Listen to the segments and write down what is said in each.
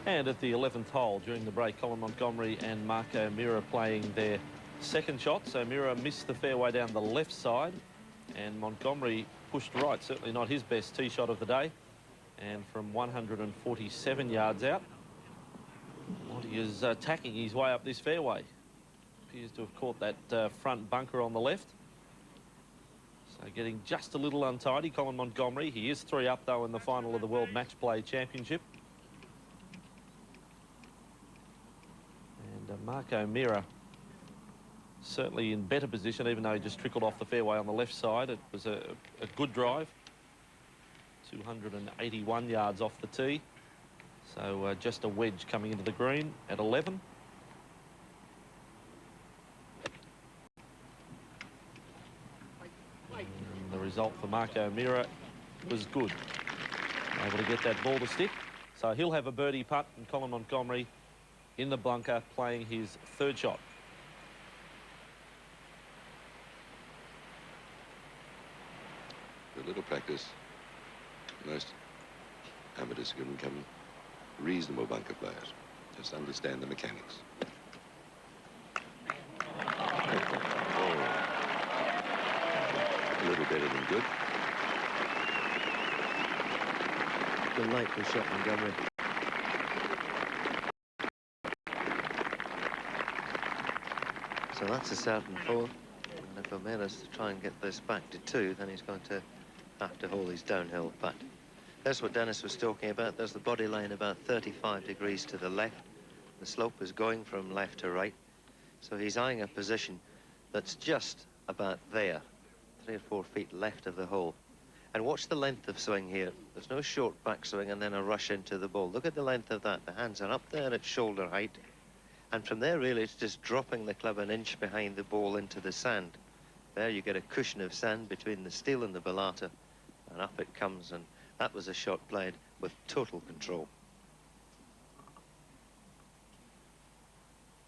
And at the 11th hole during the break, Colin Montgomerie and Marco Mira playing their second shot. So Mira missed the fairway down the left side and Montgomerie pushed right. Certainly not his best tee shot of the day. And from 147 yards out, Monty is attacking his way up this fairway. Appears to have caught that front bunker on the left. So getting just a little untidy, Colin Montgomerie. He is 3 up, though, in the final of the World Match Play Championship. And Marco Mira certainly in better position, even though he just trickled off the fairway on the left side. It was a good drive. 281 yards off the tee. So just a wedge coming into the green at 11. And the result for Marco Mira was good. Able to get that ball to stick. So he'll have a birdie putt, and Colin Montgomerie in the bunker playing his third shot. A little practice. Most amateurs can become reasonable bunker players. Just understand the mechanics. Oh. A little better than good. Delightful shot, Montgomerie. So that's a certain 4. And if O'Mara's to try and get this back to 2, then he's going to have to hold his downhill putt. That's what Dennis was talking about. There's the body line about 35 degrees to the left. The slope is going from left to right. So he's eyeing a position that's just about there, 3 or 4 feet left of the hole. And watch the length of swing here. There's no short backswing and then a rush into the ball. Look at the length of that. The hands are up there at shoulder height. And from there, really, it's just dropping the club an inch behind the ball into the sand. There you get a cushion of sand between the steel and the balata. And up it comes, and that was a shot played with total control.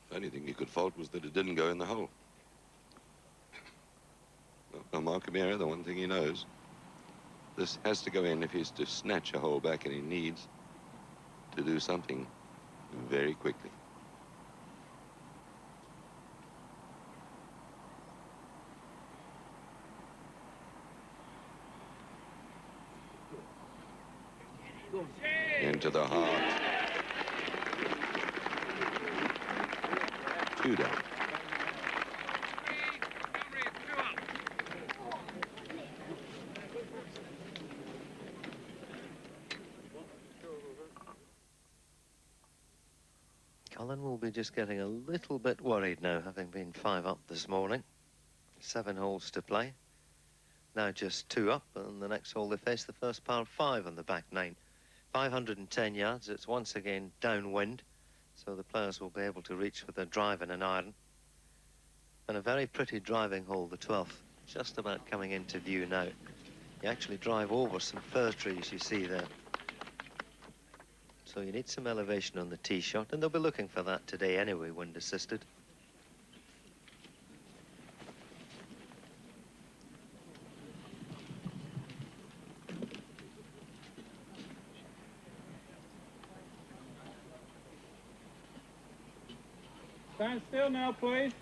The only thing you could fault was that it didn't go in the hole. Well, Marco Mira, the one thing he knows, this has to go in if he's to snatch a hole back, and he needs to do something very quickly. Into the heart. 2 down. Colin will be just getting a little bit worried now, having been 5 up this morning. 7 holes to play. Now just 2 up, and the next hole they face the first par 5 on the back 9. 510 yards. It's once again downwind, so the players will be able to reach with a drive and an iron. And a very pretty driving hole, the 12th, just about coming into view now. You actually drive over some fir trees you see there. So you need some elevation on the tee shot, and they'll be looking for that today anyway, wind assisted. Stand still now, please.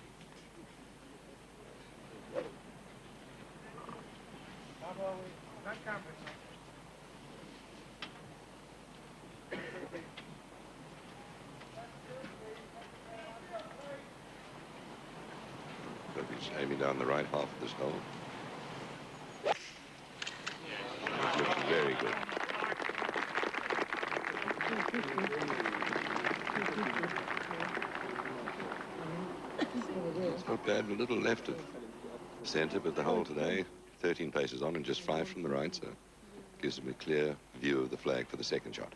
So he's aiming down the right half of this hole. It looks very good. It's not bad, a little left of centre, but the hole today, 13 paces on and just 5 from the right, so gives him a clear view of the flag for the second shot.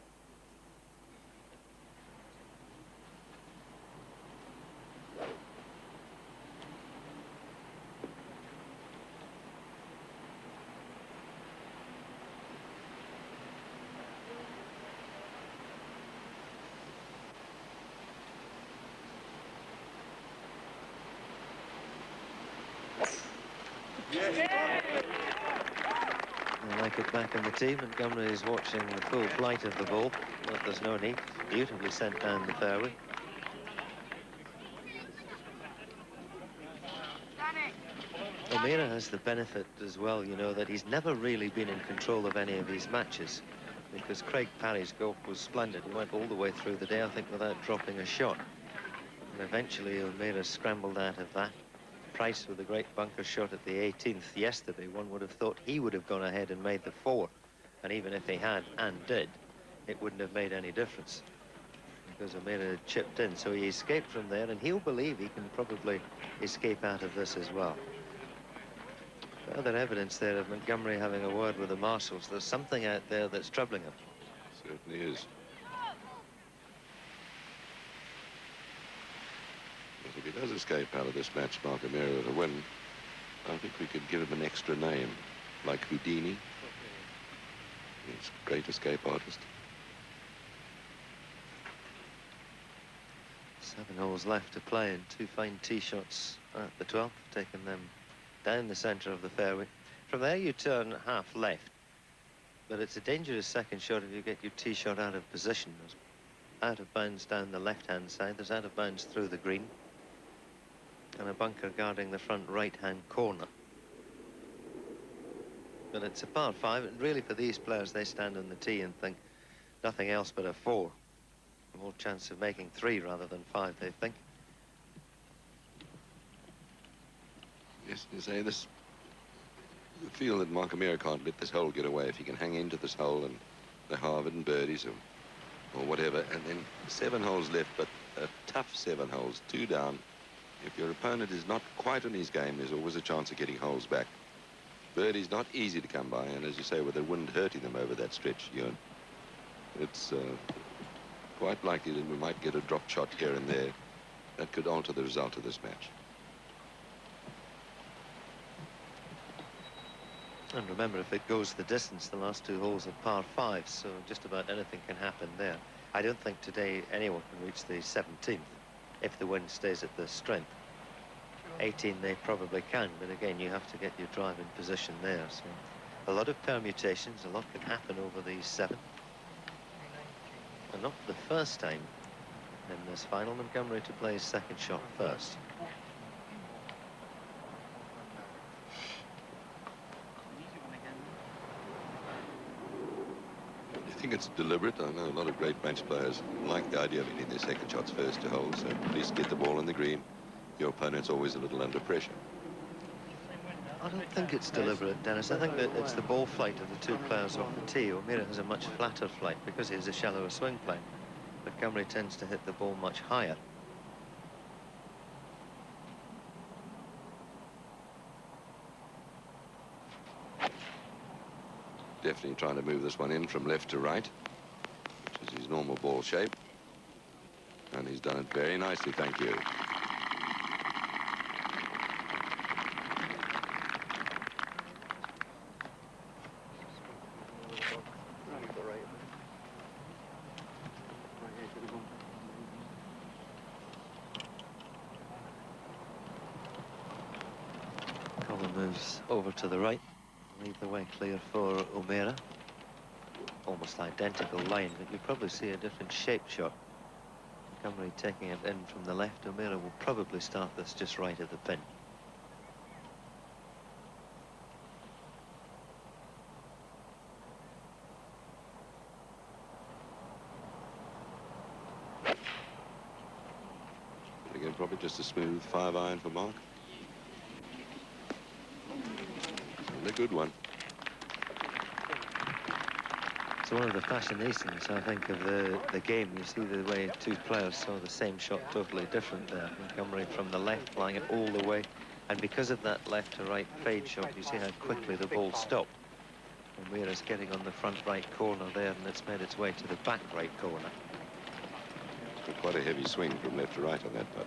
like it back in the tee. Montgomerie is watching the full flight of the ball, but there's no need. Beautifully sent down the fairway. O'Meara has the benefit as well, you know, that he's never really been in control of any of these matches, because Craig Parry's golf was splendid. He went all the way through the day, I think, without dropping a shot. And eventually O'Meara scrambled out of that. Price with a great bunker shot at the 18th yesterday. One would have thought he would have gone ahead and made the 4. And even if he had and did, it wouldn't have made any difference, because O'Meara had chipped in. So he escaped from there, and he'll believe he can probably escape out of this as well. Further evidence there of Montgomerie having a word with the marshals. There's something out there that's troubling him. Certainly is. But if he does escape out of this match, Montgomerie with a win, I think we could give him an extra name, like Houdini. He's a great escape artist. 7 holes left to play, and 2 fine tee shots at the 12th, taking them down the centre of the fairway. From there you turn half left, but it's a dangerous second shot if you get your tee shot out of position. There's out of bounds down the left-hand side, there's out of bounds through the green, and a bunker guarding the front right-hand corner. But it's a par 5, and really for these players, they stand on the tee and think nothing else but a 4. More chance of making 3 rather than 5, they think. Yes, you say this. You feel that Montgomerie can't let this hole get away. If he can hang into this hole and the Harvard and birdies or whatever, and then 7 holes left, but a tough 7 holes, 2 down. If your opponent is not quite on his game, there's always a chance of getting holes back. Birdie's not easy to come by, and as you say, with the wind hurting them over that stretch, Ewan, it's quite likely that we might get a drop shot here and there that could alter the result of this match. And remember, if it goes the distance, the last 2 holes are par 5, so just about anything can happen there. I don't think today anyone can reach the 17th if the wind stays at this strength. 18 they probably can, but again, you have to get your drive in position there. So a lot of permutations, a lot can happen over these 7. And not for the first time in this final, Montgomerie to play his second shot first. I think it's deliberate. I know a lot of great match players like the idea of hitting their second shots first to hole, so at least get the ball in the green. Your opponent's always a little under pressure. I don't think it's deliberate, Dennis. I think that it's the ball flight of the 2 players off the tee. O'Meara has a much flatter flight because he has a shallower swing plane. Montgomerie tends to hit the ball much higher. Definitely trying to move this one in from left to right, which is his normal ball shape. And he's done it very nicely, thank you. Colin moves over to the right. Leave the way clear for O'Meara. Almost identical line, but you probably see a different shaped shot. Montgomerie taking it in from the left. O'Meara will probably start this just right at the pin. Again, probably just a smooth 5-iron for Mark. And a good one. It's one of the fascinations, I think, of the game. You see the way 2 players saw the same shot totally different there. Montgomerie from the left, flying it all the way. And because of that left to right fade shot, you see how quickly the ball stopped. O'Meara's getting on the front right corner there, and it's made its way to the back right corner. Quite a heavy swing from left to right on that putt,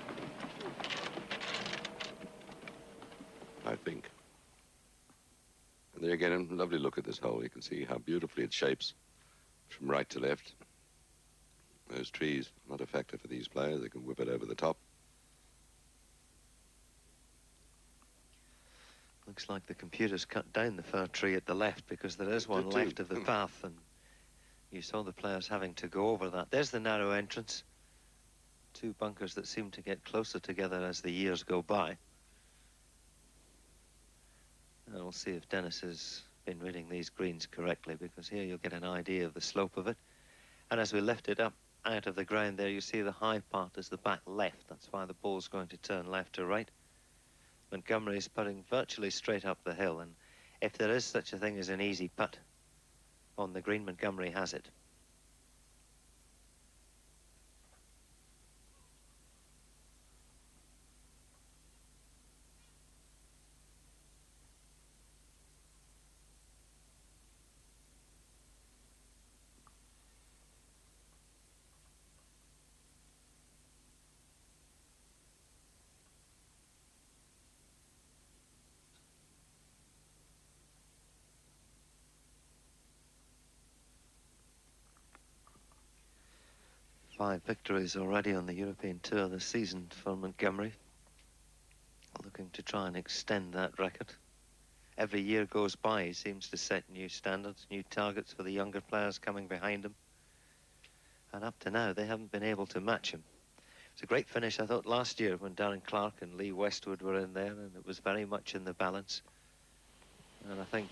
I think. And there again, a lovely look at this hole. You can see how beautifully it shapes from right to left. Those trees, not a factor for these players. They can whip it over the top. Looks like the computer's cut down the fir tree at the left, because there is one left of the path, and you saw the players having to go over that. There's the narrow entrance. Two bunkers that seem to get closer together as the years go by. And we'll see if Dennis has been reading these greens correctly, because here you'll get an idea of the slope of it. And as we lift it up out of the ground there, you see the high part is the back left. That's why the ball's going to turn left to right. Montgomerie is putting virtually straight up the hill, and if there is such a thing as an easy putt on the green, Montgomerie has it. Five victories already on the European Tour this season for Montgomerie. Looking to try and extend that record. Every year goes by, he seems to set new standards, new targets for the younger players coming behind him. And up to now, they haven't been able to match him. It's a great finish, I thought, last year when Darren Clarke and Lee Westwood were in there, and it was very much in the balance. And I think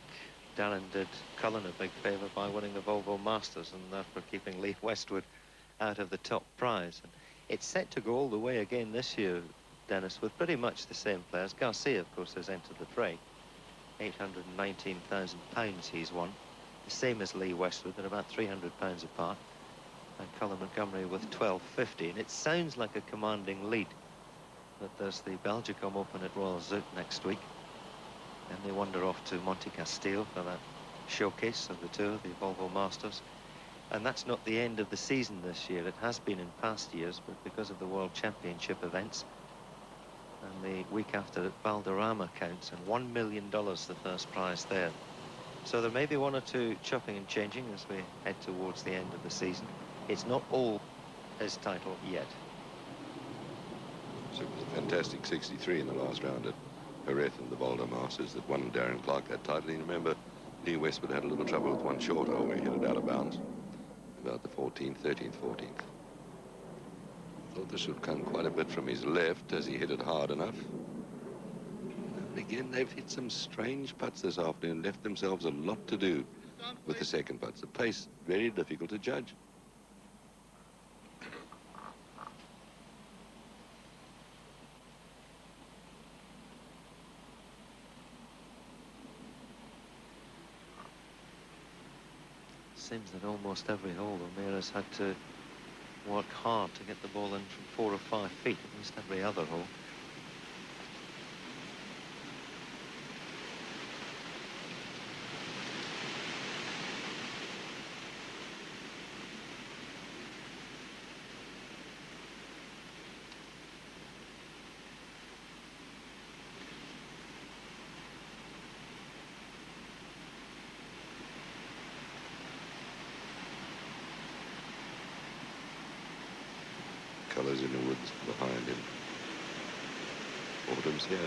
Darren did Colin a big favour by winning the Volvo Masters, and therefore keeping Lee Westwood out of the top prize. And it's set to go all the way again this year, Dennis, with pretty much the same players. Garcia, of course, has entered the fray. £819,000 he's won, the same as Lee Westwood. They're about £300 apart, and Colin Montgomerie with £1,250. And it sounds like a commanding lead, but there's the Belgicom Open at Royal Zout next week, and they wander off to Monte Castillo for that showcase of the tour, the Volvo Masters. And that's not the end of the season this year. It has been in past years, but because of the World Championship events, and the week after at Valderrama counts, and $1 million the first prize there. So there may be one or two chopping and changing as we head towards the end of the season. It's not all his title yet. So it was a fantastic 63 in the last round at Jerez and the Boulder Masters that won Darren Clarke that title. And remember, Lee Westwood had a little trouble with one short hole where he hit it out of bounds. About the 14th, 13th, 14th. Thought this would come quite a bit from his left as he hit it hard enough. And again, they've hit some strange putts this afternoon, left themselves a lot to do with the second putts. The pace, very difficult to judge. Seems that almost every hole O'Meara's had to work hard to get the ball in from 4 or 5 feet, at least every other hole. Colours in the woods behind him. Autumn's here.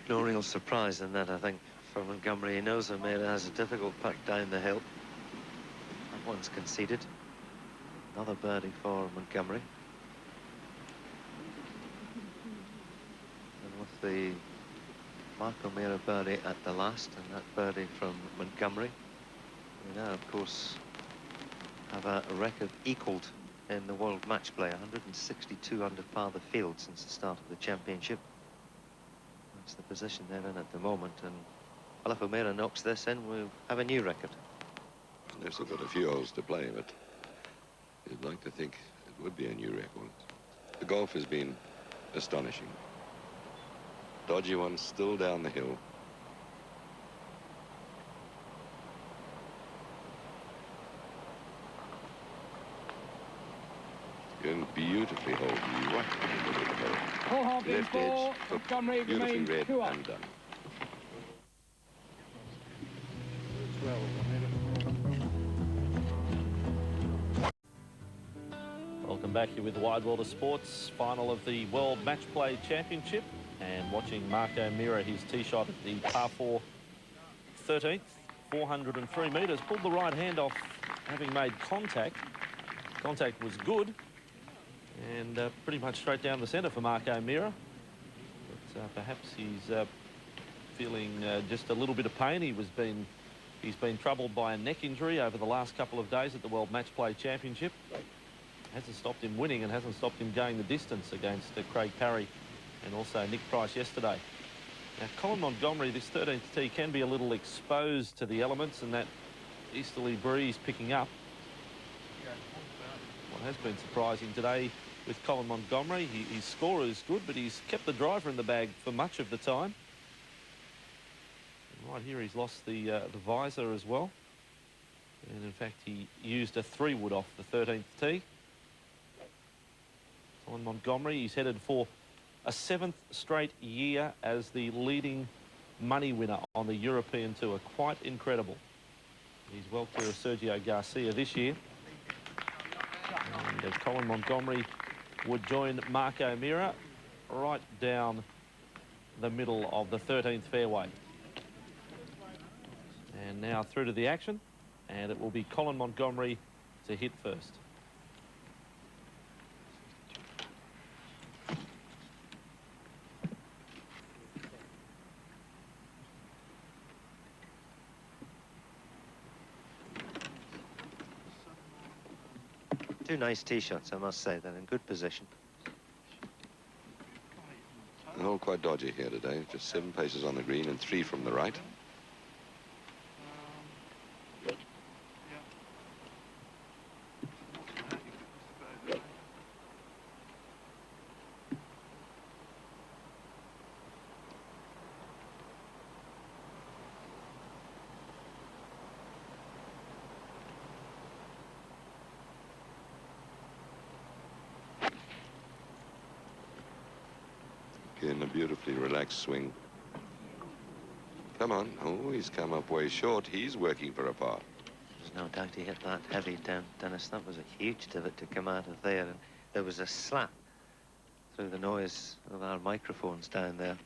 No real surprise in that, I think, for Montgomerie. He knows O'Meara has a difficult putt down the hill. That one's conceded. Another birdie for Montgomerie. And with the Mark O'Meara birdie at the last, and that birdie from Montgomerie, we now, of course, have a record equalled in the world match play. 162 under par the field since the start of the championship. That's the position they're in at the moment, and well, if O'Meara knocks this in, we'll have a new record. They've still got a few holes to play, but you'd like to think it would be a new record. The golf has been astonishing. Dodgy one still down the hill. Going beautifully holed right in the middle of the hole. Hole holding Left for edge, hook, Montgomerie beautifully remains read 2 up. and done. Welcome back. back here with the Wide World of Sports, final of the World Match Play Championship, and watching Marco Montgomerie, his tee shot at the par 4 13th, 403 metres, pulled the right hand off, having made contact. Contact was good, and pretty much straight down the centre for Marco Montgomerie. But perhaps he's feeling just a little bit of pain. He's been troubled by a neck injury over the last couple of days at the World Match Play Championship. Hasn't stopped him winning and hasn't stopped him going the distance against Craig Parry and also Nick Price yesterday. Now, Colin Montgomerie, this 13th tee, can be a little exposed to the elements and that easterly breeze picking up. What has been surprising today with Colin Montgomerie, his score is good, but he's kept the driver in the bag for much of the time. And right here, he's lost the visor as well. And in fact, he used a 3-wood off the 13th tee. Colin Montgomerie, he's headed for a 7th straight year as the leading money winner on the European Tour. Quite incredible. He's well clear of Sergio Garcia this year. And Colin Montgomerie would join Marco Montgomerie right down the middle of the 13th fairway. And now through to the action, and it will be Colin Montgomerie to hit first. Two nice tee shots, I must say. They're in good position. The hole quite dodgy here today. Just 7 paces on the green and 3 from the right. In a beautifully relaxed swing. Come on. Oh, he's come up way short. He's working for a par. There's no doubt he hit that heavy down, Dennis. That was a huge divot to come out of there. And there was a slap through the noise of our microphones down there.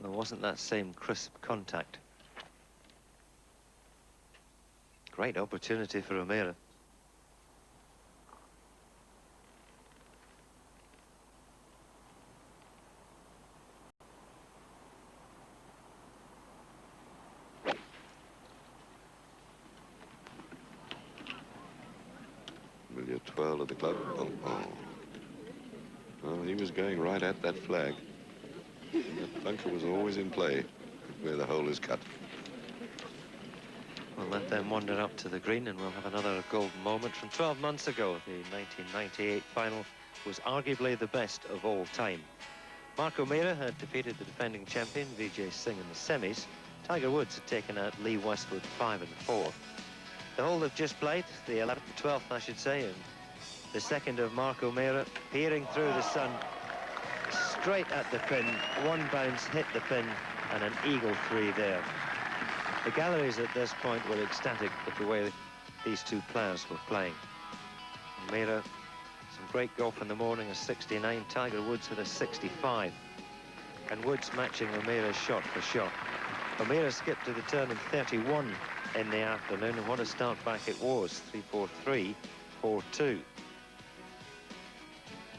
There wasn't that same crisp contact. Great opportunity for Montgomerie. Will you twirl of the club? Oh, oh. Well, he was going right at that flag. That bunker was always in play where the hole is cut. We'll let them wander up to the green and we'll have another golden moment from 12 months ago. The 1998 final was arguably the best of all time. Marco Montgomerie had defeated the defending champion Vijay Singh in the semis. Tiger Woods had taken out Lee Westwood 5 and 4. The hole they've just played, the 11th, 12th, I should say, and the second of Marco Montgomerie, peering through the sun, straight at the pin, one bounce, hit the pin, and an eagle 3 there. The galleries at this point were ecstatic with the way these two players were playing. Montgomerie, some great golf in the morning, a 69. Tiger Woods had a 65. And Woods matching Montgomerie's shot for shot. Montgomerie skipped to the turn in 31 in the afternoon, and what a start back it was. 3-4-3, 4-2.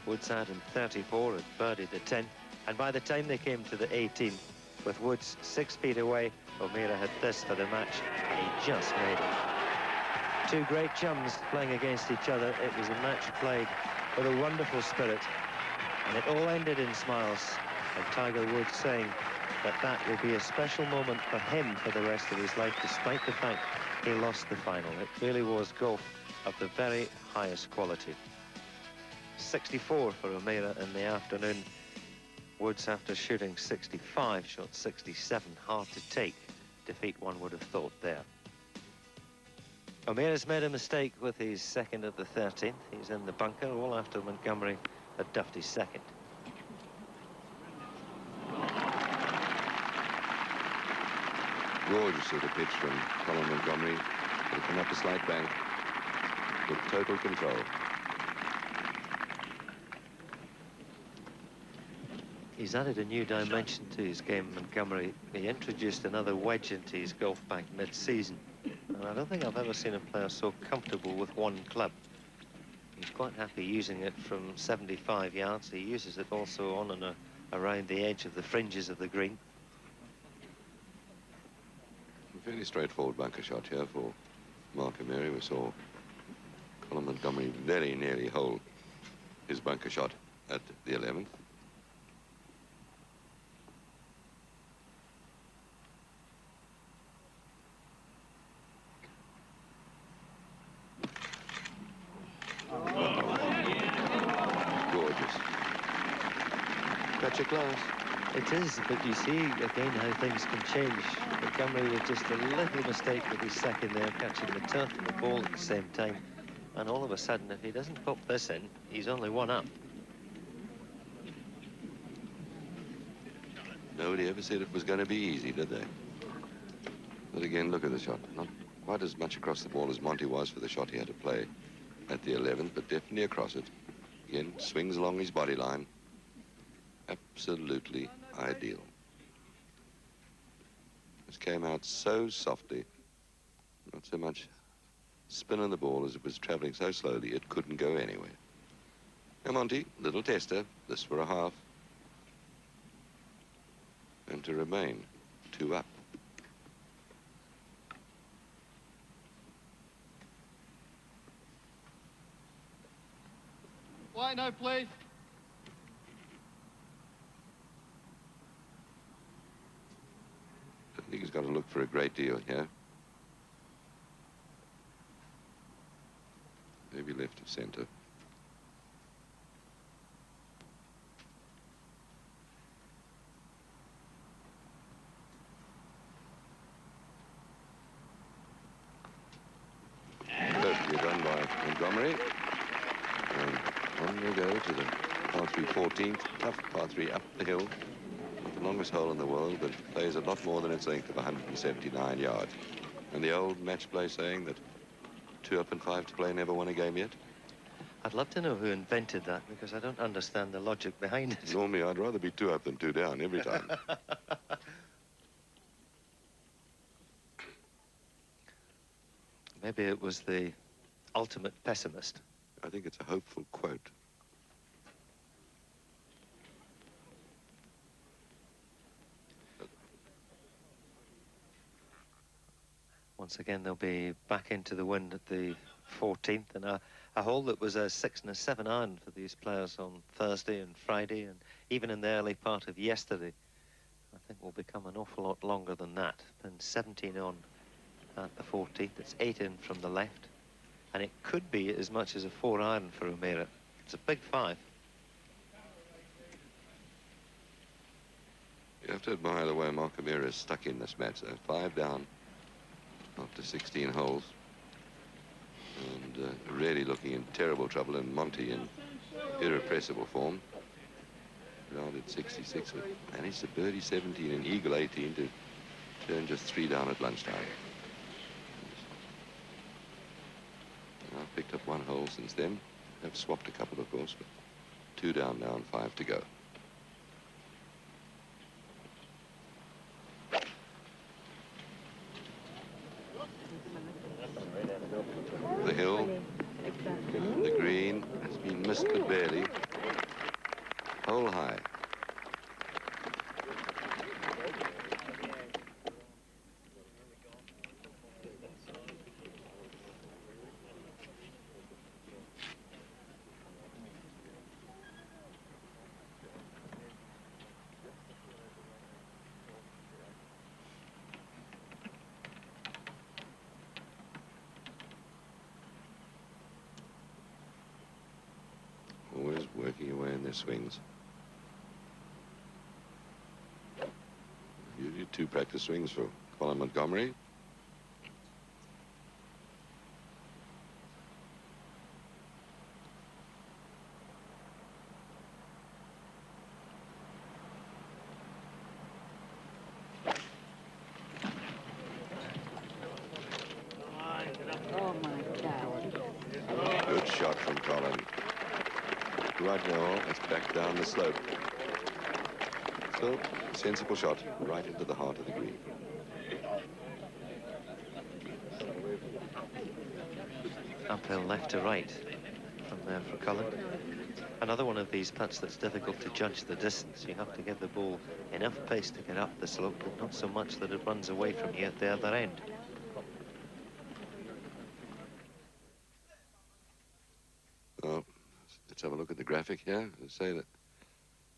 Woods had in 34, had birdied the 10th, and by the time they came to the 18th, with Woods 6 feet away, Montgomerie had this for the match, and he just made it. Two great chums playing against each other. It was a match played with a wonderful spirit, and it all ended in smiles, and Tiger Woods saying that will be a special moment for him for the rest of his life, despite the fact he lost the final. It really was golf of the very highest quality. 64 for Montgomerie in the afternoon. Woods, after shooting 65, shot 67. Hard to take defeat, one would have thought there. Montgomerie's made a mistake with his second at the 13th. He's in the bunker, all after Montgomerie had duffed his second. Gorgeous little pitch from Colin Montgomerie. He'll come up a slight bank with total control. He's added a new dimension to his game, Montgomerie. He introduced another wedge into his golf bag mid-season. And I don't think I've ever seen a player so comfortable with one club. He's quite happy using it from 75 yards. He uses it also on and around the edge of the fringes of the green. A fairly straightforward bunker shot here for Montgomerie. We saw Colin Montgomerie very nearly hold his bunker shot at the 11th. Gorgeous. Touch of class. It is, but you see again how things can change. Montgomerie with just a little mistake with his second there, catching the turf and the ball at the same time. And all of a sudden, if he doesn't pop this in, he's only one up. Nobody ever said it was going to be easy, did they? But again, look at the shot. Not quite as much across the ball as Monty was for the shot he had to play at the 11th, but definitely across it. Again, swings along his body line. Absolutely ideal. This came out so softly, not so much spin on the ball as it was traveling so slowly it couldn't go anywhere. Now, Monty, little tester, this for a half. And to remain 2 up. Why no, please? I think he's got to look for a great deal here. Maybe left of center. Perfectly done by Montgomerie. And on we go to the par 3 14th, tough par 3 up the hill. The longest hole in the world, but plays a lot more than its length of 179 yards. And the old match play saying that 2 up and 5 to play never won a game yet. I'd love to know who invented that, because I don't understand the logic behind it. Normally, I'd rather be 2 up than 2 down every time. Maybe it was the ultimate pessimist. I think it's a hopeful quote. Once again, they'll be back into the wind at the 14th, and a hole that was a 6 and a 7 iron for these players on Thursday and Friday, and even in the early part of yesterday, I think will become an awful lot longer than that. Pin 17 on at the 14th. It's 8 in from the left, and it could be as much as a 4 iron for O'Meara. It's a big 5. You have to admire the way Montgomerie is stuck in this match. 5 down after 16 holes. And really looking in terrible trouble, and Monty in irrepressible form. Rounded 66, but managed to birdie 17 and eagle 18 to turn just 3 down at lunchtime. I've picked up 1 hole since then. I've swapped a couple, of course, but 2 down now and 5 to go. The hill, the green has been missed but barely. Hole high. Always working away in their swings. Usually 2 practice swings for Colin Montgomerie. Oh my God. Good shot from Colin. Right now, it's back down the slope. So, sensible shot right into the heart of the green. Uphill left to right from there for Colin. Another one of these putts that's difficult to judge the distance. You have to give the ball enough pace to get up the slope, but not so much that it runs away from you at the other end. Oh, let's have a look at the graphic here. I'll say that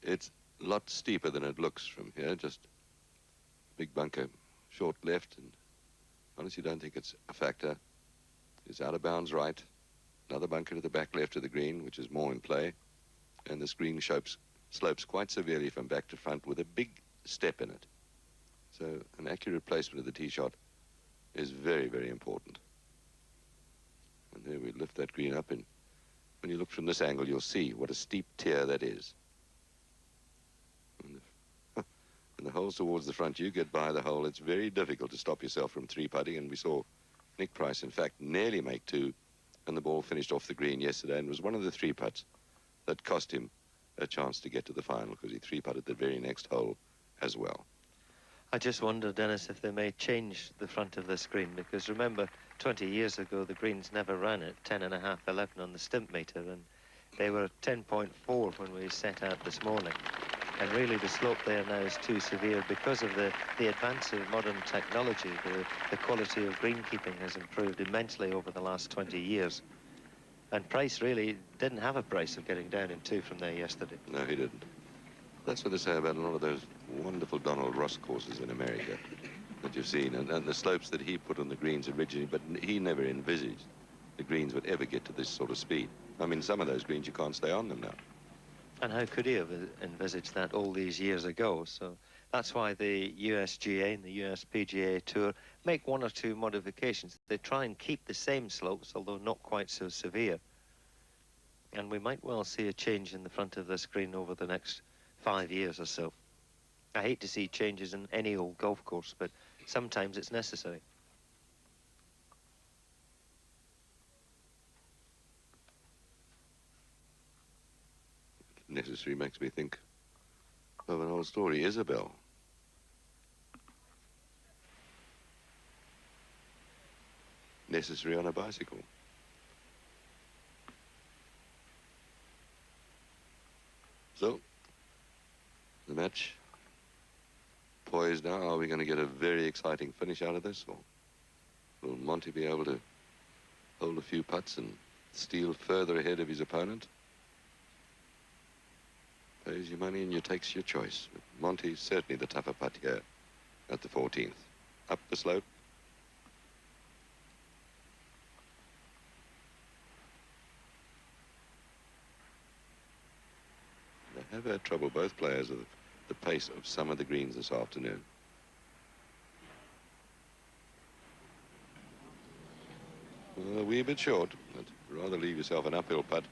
it's a lot steeper than it looks from here. Just big bunker, short left, and honestly don't think it's a factor. It's out of bounds right. Another bunker to the back left of the green, which is more in play. And the green slopes quite severely from back to front with a big step in it. So an accurate placement of the tee shot is very, very important. And there we lift that green up, and when you look from this angle, you'll see what a steep tier that is. And the holes towards the front, you get by the hole, it's very difficult to stop yourself from three-putting, and we saw Nick Price, in fact, nearly make two, and the ball finished off the green yesterday, and was one of the three putts that cost him a chance to get to the final, because he three-putted the very next hole as well. I just wonder, Dennis, if they may change the front of the screen, because remember, 20 years ago, the greens never ran at 10.5, 11 on the stimp meter, and they were at 10.4 when we set out this morning. And really, the slope there now is too severe because of the advance of modern technology. The quality of greenkeeping has improved immensely over the last 20 years. And Price really didn't have a price of getting down in two from there yesterday. No, he didn't. That's what they say about a lot of those wonderful Donald Ross courses in America that you've seen, and the slopes that he put on the greens originally, but he never envisaged the greens would ever get to this sort of speed. I mean, some of those greens, you can't stay on them now. And how could he have envisaged that all these years ago? So that's why the USGA and the USPGA Tour make one or two modifications. They try and keep the same slopes, although not quite so severe. And we might well see a change in the front of the screen over the next 5 years or so. I hate to see changes in any old golf course, but sometimes it's necessary. Necessary makes me think of an old story, Isabel. Necessary on a bicycle. So, the match poised now. Are we going to get a very exciting finish out of this, or will Monty be able to hold a few putts and steal further ahead of his opponent? Pays your money and you takes your choice. But Monty's certainly the tougher putt here at the 14th. Up the slope. They have had trouble, both players, with the pace of some of the greens this afternoon. Well, a wee bit short, but rather leave yourself an uphill putt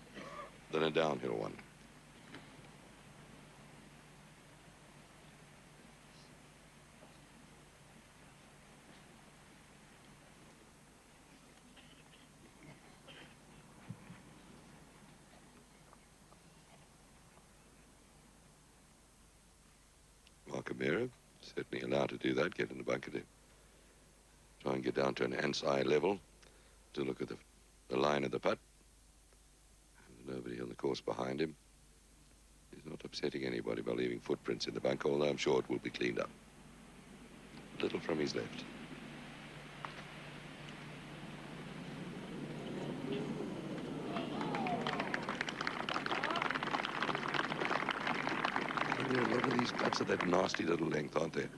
than a downhill one. Montgomerie, certainly allowed to do that, get in the bunker to try and get down to an ant's eye level to look at the line of the putt. There's nobody on the course behind him. He's not upsetting anybody by leaving footprints in the bunker, although I'm sure it will be cleaned up. A little from his left. There are a lot of these putts at that nasty little length, aren't there?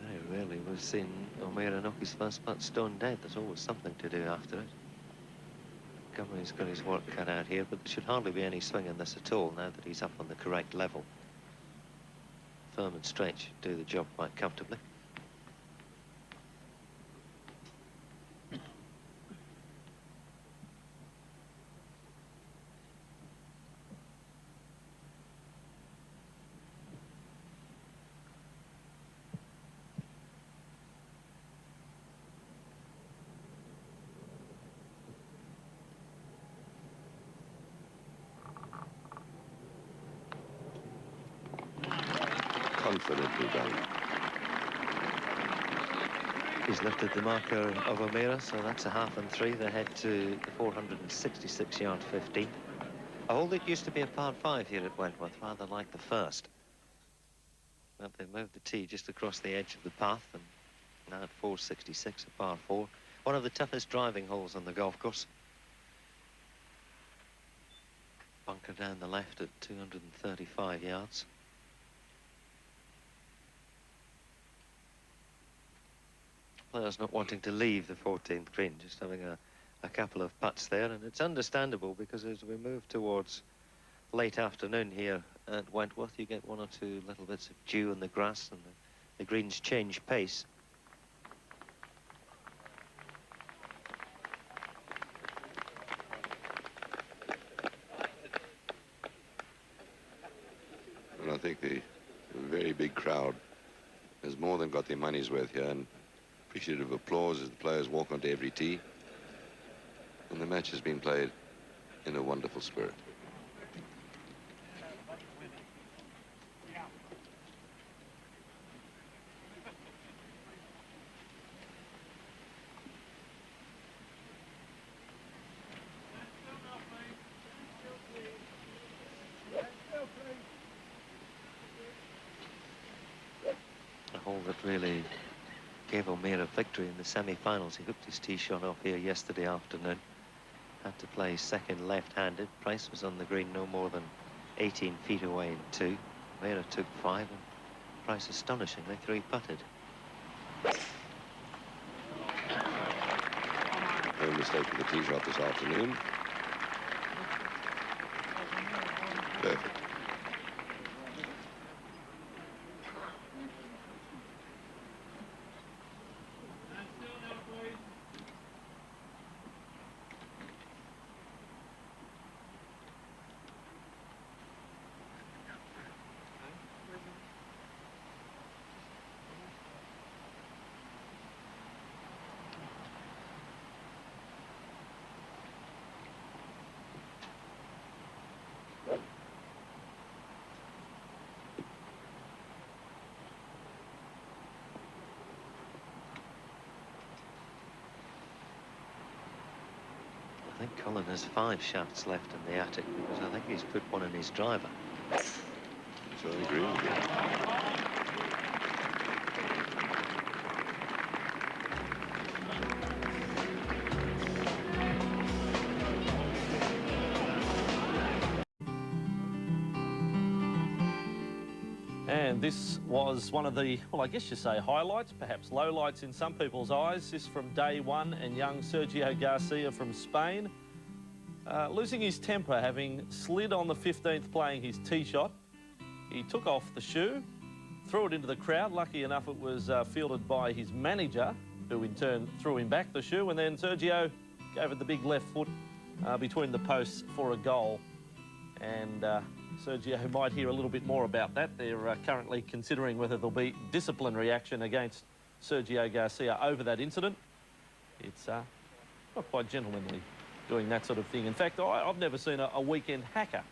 Very rarely we've seen O'Meara knock his first putt stone dead. There's always something to do after it. Montgomerie's got his work cut out here, but there should hardly be any swing in this at all now that he's up on the correct level. Firm and straight should do the job quite comfortably. confidently done. He's lifted the marker of O'Meara, so that's a half and 3. They head to the 466-yard 15. A hole that used to be a par 5 here at Wentworth, rather like the first. Well, they moved the tee just across the edge of the path, and now at 466, a par 4. One of the toughest driving holes on the golf course. Bunker down the left at 235 yards. Players not wanting to leave the 14th green, just having a couple of putts there, and it's understandable because as we move towards late afternoon here at Wentworth, you get 1 or 2 little bits of dew in the grass, and the greens change pace. And I think the very big crowd has more than got their money's worth here, and appreciative applause as the players walk onto every tee. And the match has been played in a wonderful spirit. A hole that really gave O'Meara victory in the semi-finals. He hooked his tee shot off here yesterday afternoon. Had to play second left-handed. Price was on the green no more than 18 feet away in 2. O'Meara took 5, and Price astonishingly 3-putted. No mistake with the tee shot this afternoon. Perfect. I think Colin has 5 shafts left in the attic, because I think he's put one in his driver. So I agree with you. And this was one of the, well, I guess you say highlights, perhaps lowlights in some people's eyes. This from day one, and young Sergio Garcia from Spain. Losing his temper, having slid on the 15th playing his tee shot. He took off the shoe, threw it into the crowd. Lucky enough it was fielded by his manager, who in turn threw him back the shoe, and then Sergio gave it the big left foot between the posts for a goal. And Sergio might hear a little bit more about that. They're currently considering whether there'll be disciplinary action against Sergio Garcia over that incident. It's not quite gentlemanly doing that sort of thing. In fact, I've never seen a weekend hacker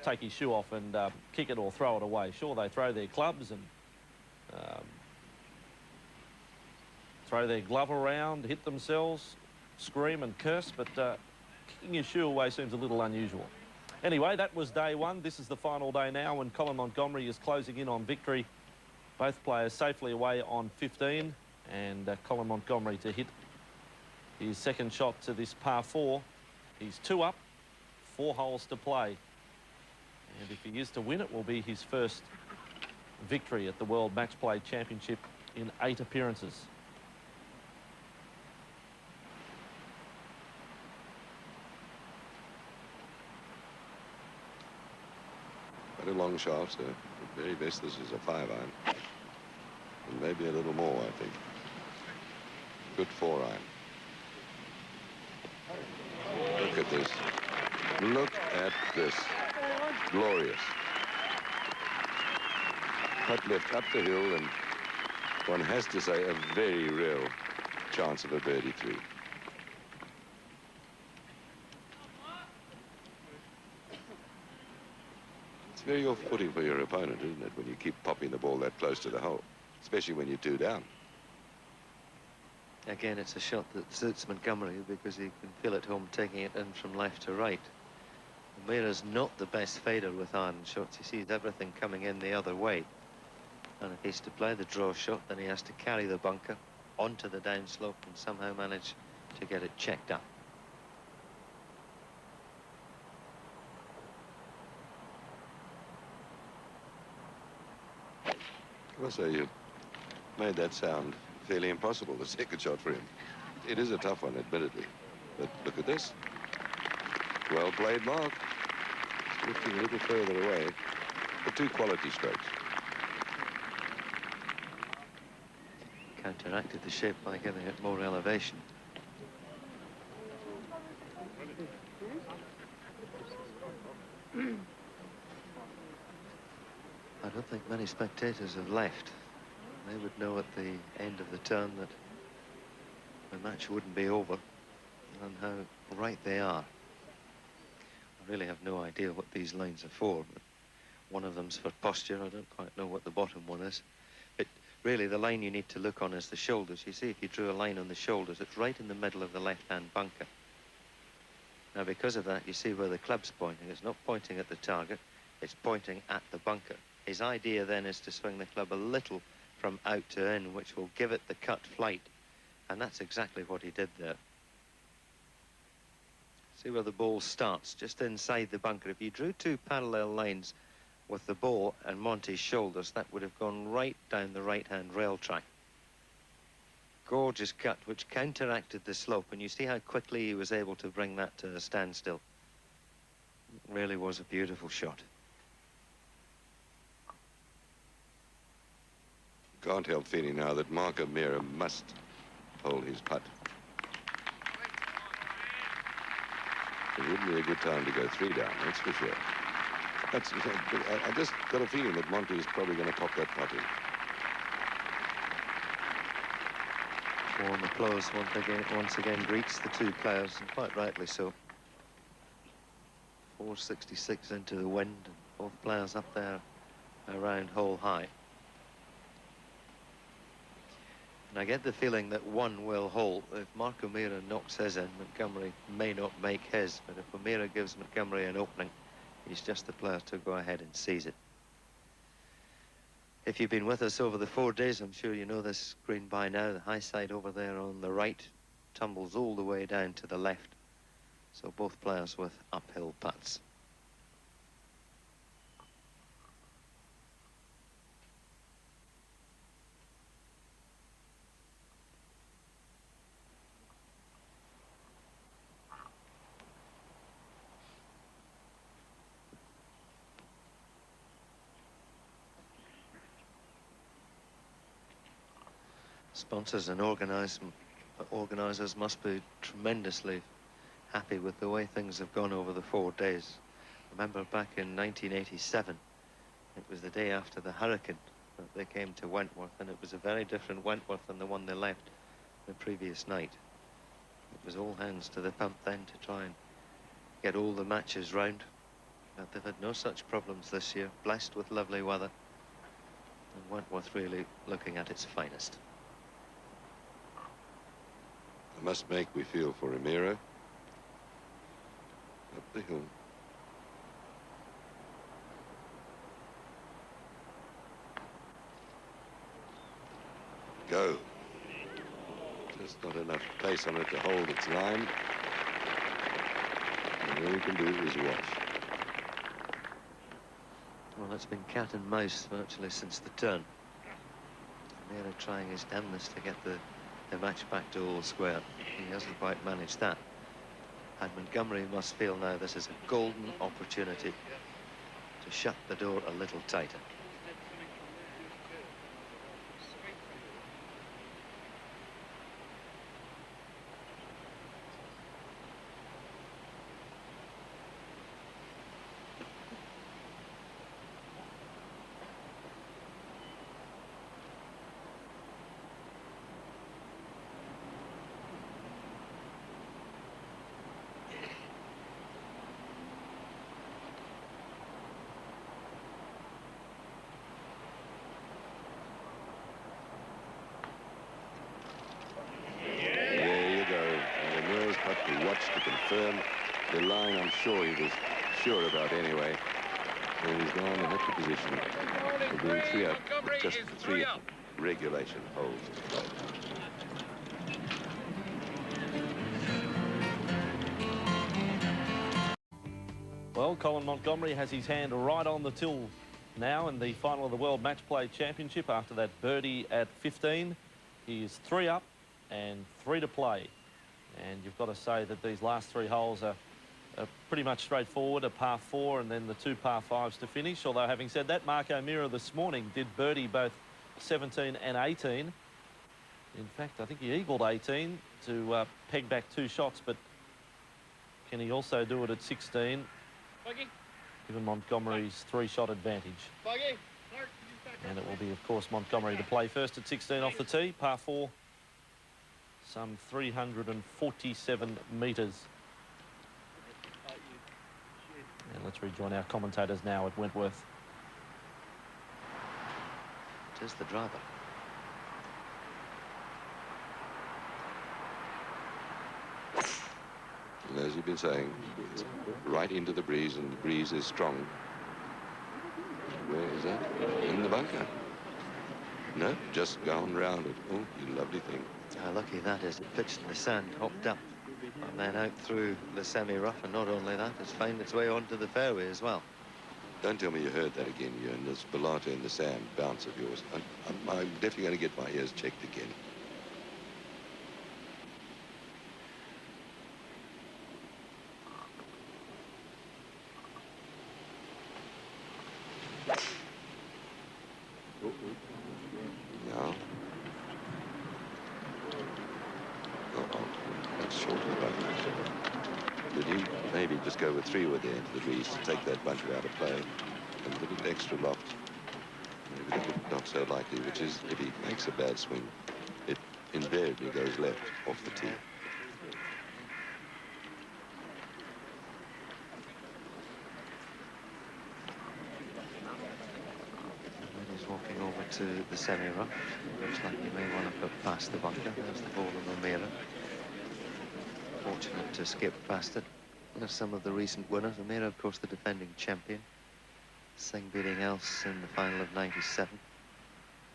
take his shoe off and kick it or throw it away. Sure, they throw their clubs and throw their glove around, hit themselves, scream and curse, but kicking your shoe away seems a little unusual. Anyway, that was day one. This is the final day now, and Colin Montgomerie is closing in on victory. Both players safely away on 15, and Colin Montgomerie to hit his second shot to this par 4. He's 2 up, 4 holes to play. And if he is to win, it will be his first victory at the World Match Play Championship in 8 appearances. Quite a long shot, so at very best this is a 5-iron. And maybe a little more, I think. Good 4-iron. Look at this. Look at this. Glorious. Putt left up the hill, and one has to say a very real chance of a birdie 3. It's very off-putting for your opponent, isn't it, when you keep popping the ball that close to the hole, especially when you're 2 down. Again, it's a shot that suits Montgomerie because he can feel at home taking it in from left to right. O'Meara's not the best fader with iron shots. He sees everything coming in the other way. And if he's to play the draw shot, then he has to carry the bunker onto the downslope and somehow manage to get it checked up. Also, you made that sound fairly impossible, the second shot for him. It is a tough one, admittedly. But look at this. Well played, Mark. Looking a little further away. But 2 quality strokes. Counteracted the shape by giving it more elevation. I don't think many spectators have left. They would know at the end of the turn that the match wouldn't be over, and how right they are. I really have no idea what these lines are for, but one of them's for posture. I don't quite know what the bottom one is. But really, the line you need to look on is the shoulders. You see, if you drew a line on the shoulders, it's right in the middle of the left-hand bunker. Now, because of that, you see where the club's pointing. It's not pointing at the target, it's pointing at the bunker. His idea then is to swing the club a little from out to in, which will give it the cut flight. And that's exactly what he did there. See where the ball starts, just inside the bunker. If you drew 2 parallel lines with the ball and Monty's shoulders, that would have gone right down the right-hand rail track. Gorgeous cut, which counteracted the slope, and you see how quickly he was able to bring that to a standstill. It really was a beautiful shot. Can't help feeling now that Mark O'Meara must hold his putt. It wouldn't be a good time to go 3 down, that's for sure. I just got a feeling that Monty is probably going to pop that putt in. Warm applause once again greets the 2 players, and quite rightly so. 466 into the wind, and both players up there around hole high. And I get the feeling that one will hold. If Mark O'Meara knocks his in, Montgomerie may not make his, but if O'Meara gives Montgomerie an opening, he's just the player to go ahead and seize it. If you've been with us over the 4 days, I'm sure you know this green by now. The high side over there on the right tumbles all the way down to the left. So both players with uphill putts. Sponsors and organisers must be tremendously happy with the way things have gone over the 4 days. Remember back in 1987, it was the day after the hurricane that they came to Wentworth, and it was a very different Wentworth than the one they left the previous night. It was all hands to the pump then to try and get all the matches round. But they've had no such problems this year, blessed with lovely weather, and Wentworth really looking at its finest. It must make me feel for O'Meara. Up the hill. Go. Just not enough pace on it to hold its line. And all you can do is watch. Well, it's been cat and mouse virtually since the turn. O'Meara trying his damnedest to get the match back to all square. He hasn't quite managed that. And Montgomerie must feel now this is a golden opportunity to shut the door a little tighter. he was sure about anyway. And he's gone in extra position. For being 3 up, with just 3 regulation holes to play. Well, Colin Montgomerie has his hand right on the till now in the final of the World Match Play Championship after that birdie at 15. He is 3 up and 3 to play. And you've got to say that these last 3 holes are pretty much straightforward, a par 4 and then the 2 par 5s to finish. Although, having said that, Mark O'Meara this morning did birdie both 17 and 18. In fact, I think he eagled 18 to peg back 2 shots, but can he also do it at 16? Given Montgomerie's 3-shot advantage. And it will be, of course, Montgomerie to play first at 16 off the tee, par 4, some 347 metres. And let's rejoin our commentators now at Wentworth. It is the driver. And as you've been saying, it's right into the breeze, and the breeze is strong. Where is that? In the bunker. No, just gone round it. Oh, you lovely thing. How lucky that is. It pitched in the sand, hopped up, and then out through the semi-rough, and not only that, it's found its way onto the fairway as well. Don't tell me you heard that again, Ewan. This Bellata in the sand bounce of yours. I'm definitely going to get my ears checked again. Now. That's short of the bunker. Did he maybe just go with 3 with there into the breeze to take that bunker out of play? And a little extra loft. Maybe that would not so likely, which is, if he makes a bad swing, it invariably goes left off the tee. He's walking over to the semi-rough. Looks like he may want to put past the bunker. There's the ball of O'Meara. Fortunate to skip past it. There's some of the recent winners. O'Meara, of course, the defending champion. Singh beating Else in the final of 97.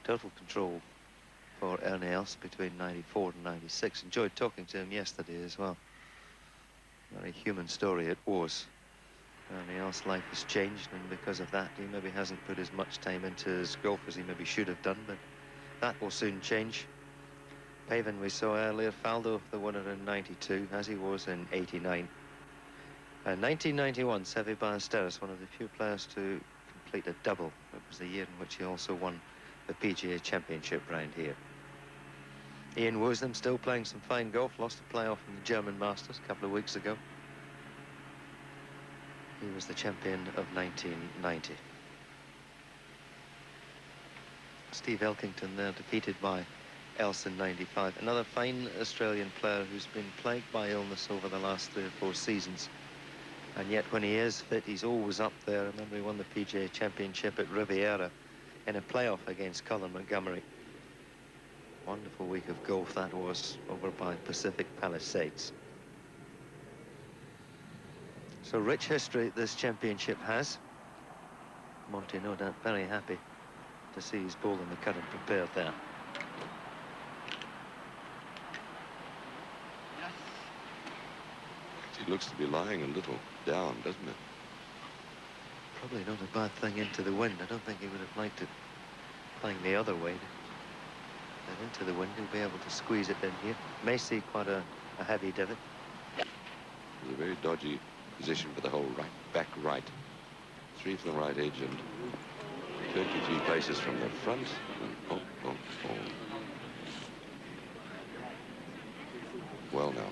Total control for Ernie Else between 94 and 96. Enjoyed talking to him yesterday as well. Very human story it was. Ernie Else's life has changed, and because of that, he maybe hasn't put as much time into his golf as he maybe should have done, but that will soon change. Pavin we saw earlier, Faldo the winner in 92, as he was in 89. And 1991, Seve Ballesteros, one of the few players to complete a double. It was the year in which he also won the PGA Championship round here. Ian Woosnam still playing some fine golf, lost a playoff in the German Masters a couple of weeks ago. He was the champion of 1990. Steve Elkington there, defeated by Else in 95. Another fine Australian player who's been plagued by illness over the last 3 or 4 seasons. And yet when he is fit, he's always up there. I remember he won the PGA Championship at Riviera in a playoff against Colin Montgomerie. Wonderful week of golf that was, over by Pacific Palisades. So rich history this championship has. Monty, no doubt, very happy to see his ball in the cut and prepared there. He looks to be lying a little down, doesn't it? Probably not a bad thing into the wind. I don't think he would have liked it playing the other way. But into the wind, he'll be able to squeeze it in here. May see quite a heavy divot. It's a very dodgy position for the whole right, back right. 3 from the right edge and 23 places from the front. And oh. Well now,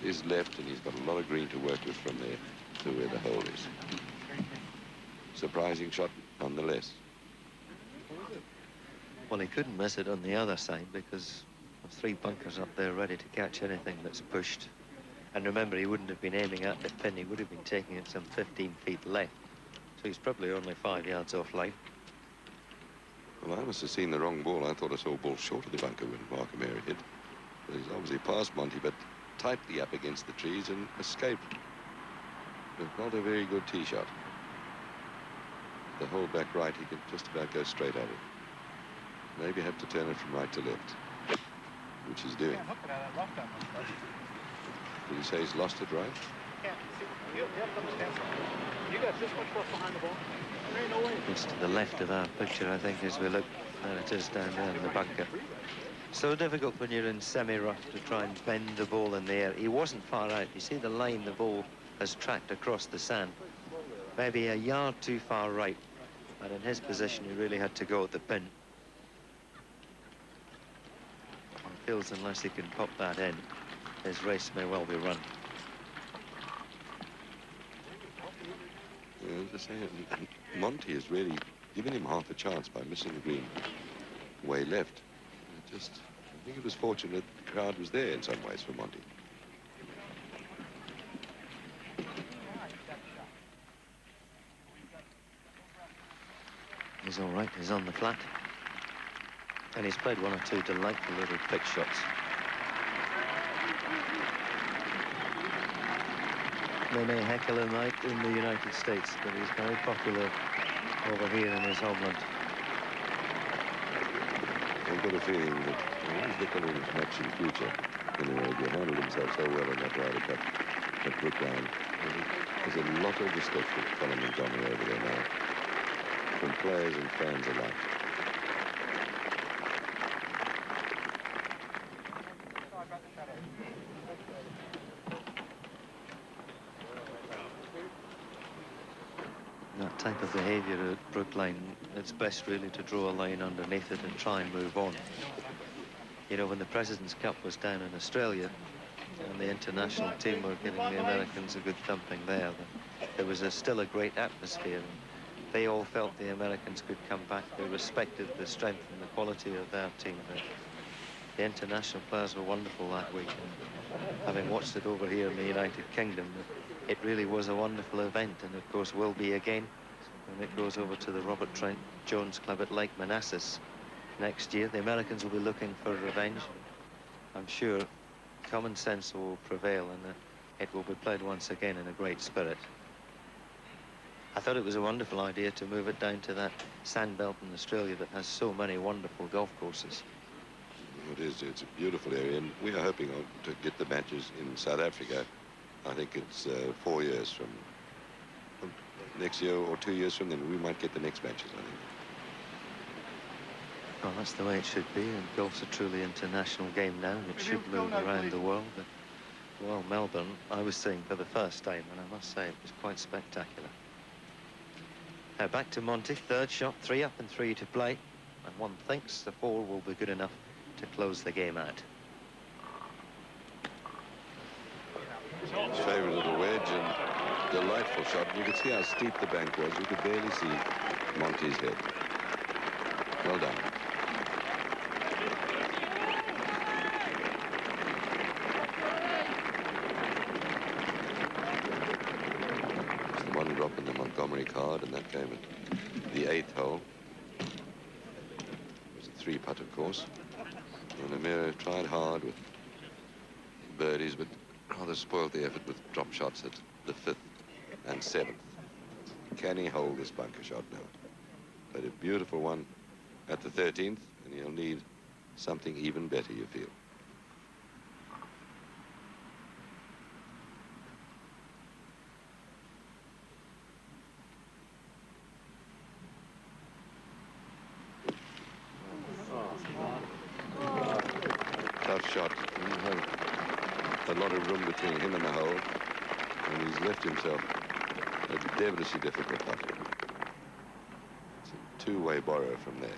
he's left and he's got a lot of green to work with from there to where the hole is. Surprising shot nonetheless. Well, he couldn't miss it on the other side because of 3 bunkers up there ready to catch anything that's pushed. And remember, he wouldn't have been aiming at the pin. He would have been taking it some 15 feet left. So he's probably only 5 yards off line. Well, I must have seen the wrong ball. I thought I saw a ball short of the bunker when Montgomerie hit. But he's obviously past Monty, but tightly up against the trees and escaped. but not a very good tee shot. The hole back right, he could just about go straight at it. Maybe have to turn it from right to left, which he's doing. Did he say he's lost it right? You got this much rough behind the ball. There ain't no way. It's to the left of our picture, I think, as we look. There it is down there in the bunker. So difficult when you're in semi-rough to try and bend the ball in the air. He wasn't far out. You see the line the ball has tracked across the sand. Maybe a yard too far right. But in his position, he really had to go at the pin. And feels unless he can pop that in, his race may well be run. As I say, Monty has really given him half a chance by missing the green way left. I think it was fortunate the crowd was there in some ways for Monty. He's all right, he's on the flat. And he's played one or two delightful little pick shots. They may heckle him out in the United States, but he's very popular over here in his homeland. I've got a feeling that he's looking at his match in the future. Anyway, he handled himself so well in that Ryder Cup at Brookline. There's a lot of respect for Colin Montgomerie over there now, from players and fans alike. That type of behaviour at Brookline, it's best really to draw a line underneath it and try and move on. You know, when the President's Cup was down in Australia and the international team were giving the Americans a good thumping there was still a great atmosphere. And they all felt the Americans could come back. They respected the strength and the quality of their team. The international players were wonderful that week. And having watched it over here in the United Kingdom, it really was a wonderful event, and of course will be again when it goes over to the Robert Trent Jones Club at Lake Manassas next year. The Americans will be looking for revenge. I'm sure common sense will prevail, and it will be played once again in a great spirit. I thought it was a wonderful idea to move it down to that sand belt in Australia that has so many wonderful golf courses. It is. It's a beautiful area, and we are hoping to get the matches in South Africa. I think it's 4 years from next year or 2 years from then. We might get the next matches, I think. Well, that's the way it should be, and golf's a truly international game now, and it should move around the world. But, well, Melbourne, I was seeing for the first time, and I must say it was quite spectacular. Now back to Monty, third shot, 3 up and 3 to play, and one thinks the 4 will be good enough to close the game out. His favourite little wedge, and delightful shot. You could see how steep the bank was. You could barely see Monty's head. Well done. It's the one drop in the Montgomerie card, and that came at the 8th hole. It was a 3-putt, of course. And Amira tried hard with birdies, but rather spoiled the effort with drop shots at the 5th and 7th. Can he hold this bunker shot now? But a beautiful one at the 13th, and he'll need something even better, you feel. Tough shot. He had a lot of room between him and the hole, and he's left himself a devilishly difficult putt. It's a two-way borrow from there.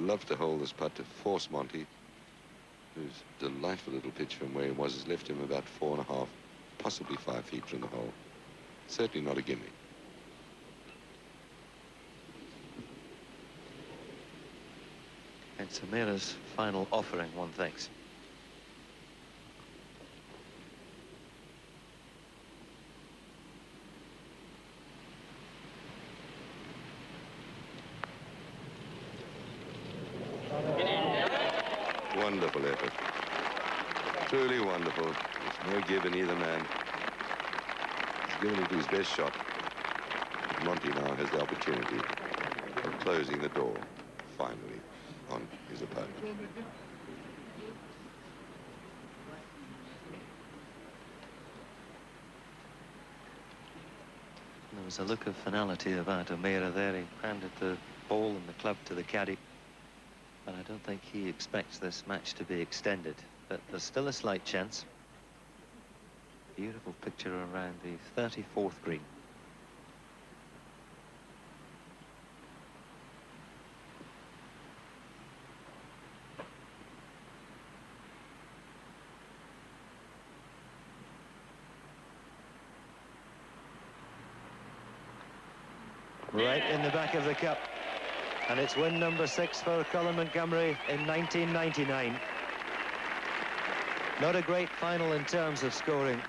love to hold this putt to force Monty, whose delightful little pitch from where he was has left him about 4.5, possibly 5 feet from the hole. Certainly not a gimme. It's O'Meara's final offering, one thinks. Wonderful effort. Truly wonderful. There's no give in either man. He's given it his best shot. Monty now has the opportunity of closing the door, finally, on his opponent. There was a look of finality about O'Meara there. He handed the ball and the club to the caddy. But I don't think he expects this match to be extended. But there's still a slight chance. Beautiful picture around the 34th green. Right in the back of the cup. And it's win number 6 for Colin Montgomerie in 1999. Not a great final in terms of scoring,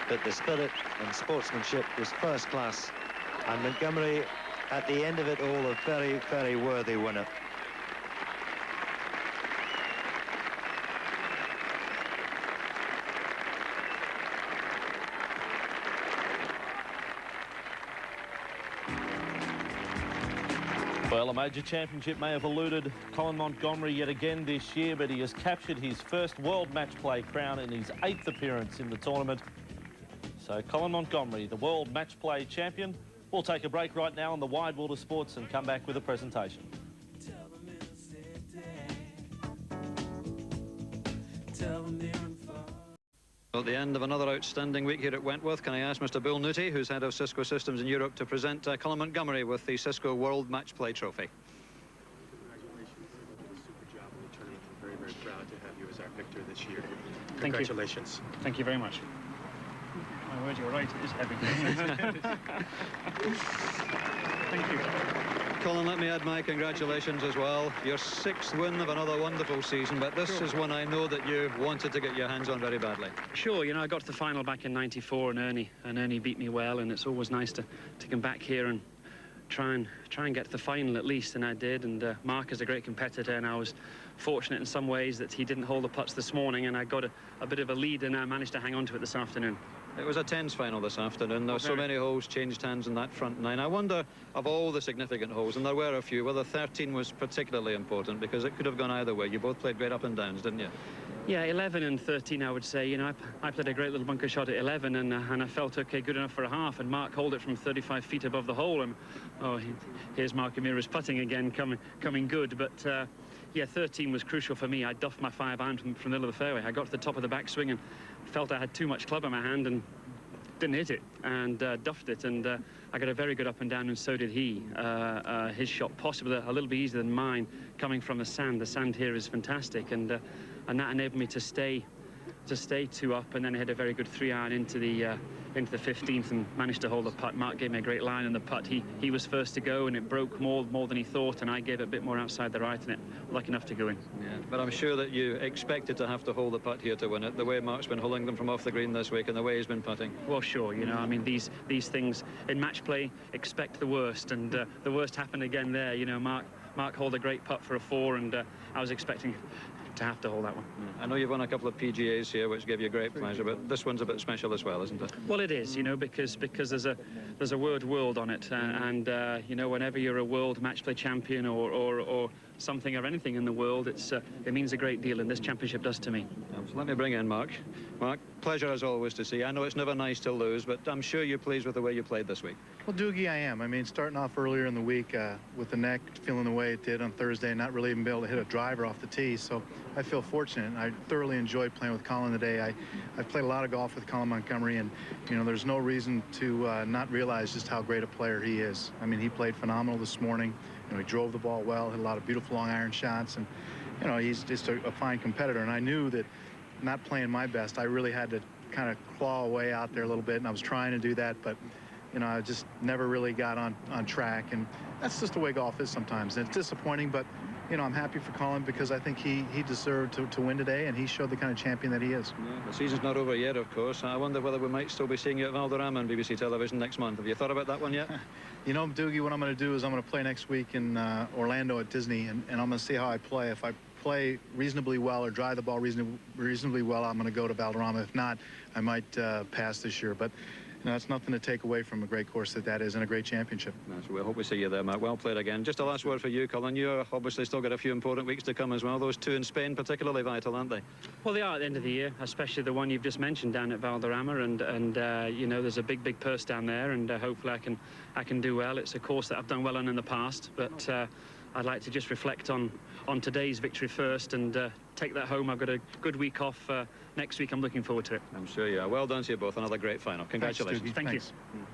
but the spirit and sportsmanship was first class. And Montgomerie, at the end of it all, a very, very worthy winner. Well, a major championship may have eluded Colin Montgomerie yet again this year, but he has captured his first World Match Play crown in his 8th appearance in the tournament. So Colin Montgomerie, the World Match Play champion. We'll take a break right now on the Wide World of Sports and come back with a presentation. At the end of another outstanding week here at Wentworth, can I ask Mr. Bill Nutty, who's head of Cisco Systems in Europe, to present Colin Montgomerie with the Cisco World Match Play Trophy. Congratulations. You did a super job in the tournament. I'm very, very proud to have you as our victor this year. Thank you. Congratulations. Thank you very much. My word, you're right, it is heavy. Thank you. Colin, let me add my congratulations as well. Your 6th win of another wonderful season, but this is one I know that you wanted to get your hands on very badly. Sure, you know, I got to the final back in '94 and Ernie beat me well, and it's always nice to come back here and try and get to the final at least, and I did. And Mark is a great competitor, and I was fortunate in some ways that he didn't hold the putts this morning, and I got a bit of a lead, and I managed to hang on to it this afternoon. It was a tense final this afternoon. There were so many holes changed hands in that front 9. I wonder, of all the significant holes, and there were a few, whether 13 was particularly important, because it could have gone either way. You both played great up and downs, didn't you? Yeah, 11 and 13, I would say. You know, I played a great little bunker shot at 11, and I felt okay, good enough for a half, and Mark held it from 35 feet above the hole, and here's Mark O'Meara's putting again, coming good. But yeah, 13 was crucial for me. I duffed my 5-iron from the middle of the fairway. I got to the top of the backswing and felt I had too much club in my hand and didn't hit it, and duffed it, and I got a very good up and down, and so did he. His shot possibly a little bit easier than mine, coming from the sand. The sand here is fantastic, and that enabled me to stay 2 up, and then I had a very good 3-iron into the 15th and managed to hold the putt. Mark gave me a great line in the putt. He was first to go, and it broke more than he thought, and I gave it a bit more outside the right, and it lucky enough to go in. Yeah, but I'm sure that you expected to have to hold the putt here to win it, the way Mark's been holding them from off the green this week and the way he's been putting. Well, sure, you know, I mean, these things in match play, expect the worst, and the worst happened again there. You know, Mark hold a great putt for a 4, and I was expecting to have to hold that one. I know you've won a couple of PGAs here, which gave you great pleasure, but this one's a bit special as well, isn't it? Well, it is, you know, because there's a word world on it, and you know, whenever you're a world match play champion or something or anything in the world, it means a great deal, and this championship does to me. So let me bring in Mark. Mark, pleasure as always to see. I know it's never nice to lose, but I'm sure you're pleased with the way you played this week. Well, Doogie, I am. I mean, starting off earlier in the week with the neck feeling the way it did on Thursday, and not really even be able to hit a driver off the tee, so I feel fortunate. I thoroughly enjoyed playing with Colin today. I've played a lot of golf with Colin Montgomerie, and you know, there's no reason to not realize just how great a player he is. I mean, he played phenomenal this morning, You know, he drove the ball well, hit a lot of beautiful long iron shots, and you know, he's just a fine competitor. And I knew that not playing my best, I really had to kind of claw away out there a little bit, and I was trying to do that, but you know, I just never really got on track, and that's just the way golf is sometimes. And it's disappointing, but you know, I'm happy for Colin because I think he deserved to win today, and he showed the kind of champion that he is. Yeah, the season's not over yet, of course. I wonder whether we might still be seeing you at Valderrama on BBC television next month. Have you thought about that one yet? You know, Doogie, what I'm going to do is I'm going to play next week in Orlando at Disney, and I'm going to see how I play. If I play reasonably well or drive the ball reasonably well, I'm going to go to Valderrama. If not, I might pass this year. But you know, that's nothing to take away from a great course that is and a great championship. So we'll hope we see you there, Mark. Well played again. Just a last word for you, Colin. You obviously still got a few important weeks to come as well. Those two in Spain particularly vital, aren't they? Well, they are at the end of the year, especially the one you've just mentioned down at Valderrama, and you know, there's a big purse down there, and hopefully I can do well. It's a course that I've done well on in the past, but I'd like to just reflect on today's victory first and take that home. I've got a good week off next week. I'm looking forward to it. I'm sure you are. Well done to you both. Another great final. Congratulations. Thanks, Thank you.